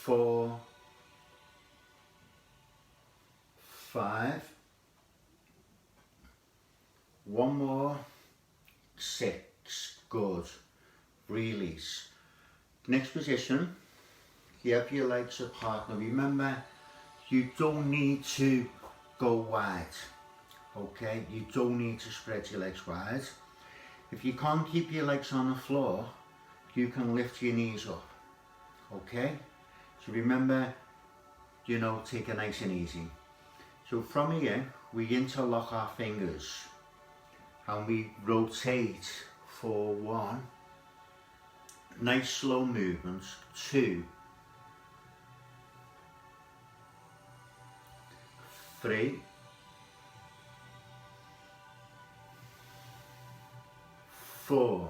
4, 5, one more, 6, good, release. Next position, you have your legs apart. Now remember, you don't need to go wide, okay? You don't need to spread your legs wide. If you can't keep your legs on the floor, you can lift your knees up, okay? So remember, you know, take it nice and easy. So from here, we interlock our fingers and we rotate for 1, nice slow movements, 2, 3, 4,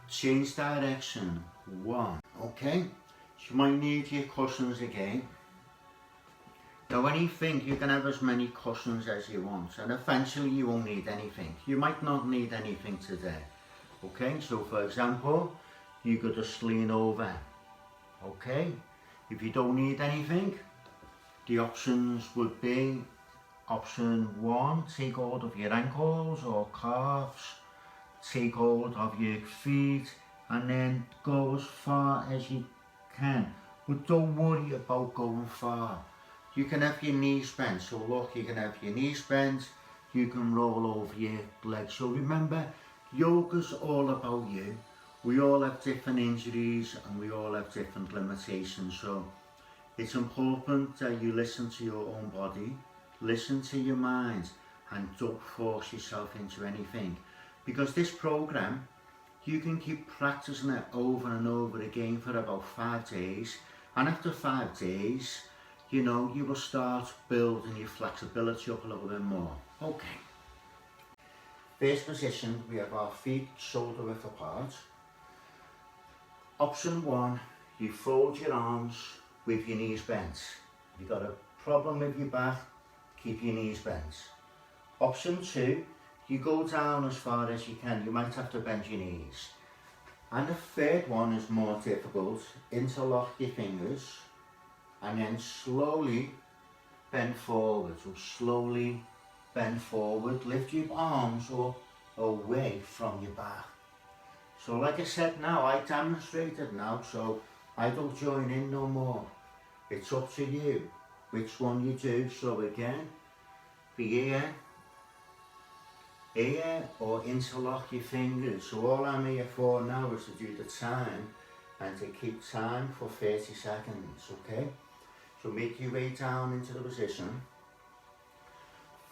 change direction, 1, okay? So you might need your cushions again. Now when you think, you can have as many cushions as you want, and eventually you won't need anything. You might not need anything today, okay? So for example, you could just lean over, okay? If you don't need anything, the options would be option 1, take hold of your ankles or calves, take hold of your feet, and then go as far as you can. But don't worry about going far. You can have your knees bent, so look, you can have your knees bent, you can roll over your legs. So remember, yoga's all about you. We all have different injuries and we all have different limitations, so it's important that you listen to your own body, listen to your mind, and don't force yourself into anything. Because this program, you can keep practicing it over and over again for about 5 days, and after 5 days, you know, you will start building your flexibility up a little bit more. Okay. First position, we have our feet shoulder width apart. Option 1, you fold your arms with your knees bent. If you've got a problem with your back, keep your knees bent. Option 2, you go down as far as you can. You might have to bend your knees. And the third one is more difficult. Interlock your fingers and then slowly bend forward. So slowly bend forward, lift your arms up away from your back. So like I said now, I demonstrated now, so I don't join in no more. It's up to you which one you do. So again, be here or interlock your fingers. So all I'm here for now is to do the time and to keep time for 30 seconds, okay? So make your way down into the position.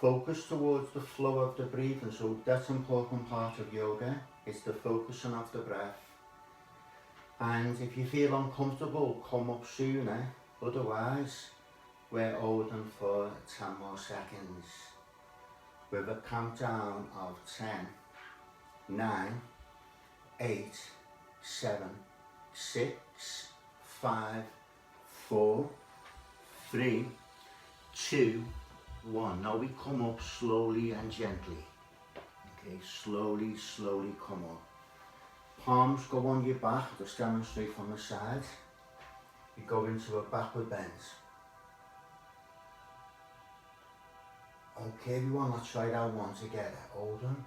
Focus towards the flow of the breathing. So that's an important part of yoga. It's the focusing of the breath. And if you feel uncomfortable, come up sooner. Otherwise, we're holding for 10 more seconds. With a countdown of 10, 9, 8, 7, 6, 5, 4, 3, 2, 1. Now we come up slowly and gently. Okay, slowly, slowly come up. Palms go on your back, just demonstrate from the side. You go into a backward bend. Okay everyone, let's try that one together. Hold on.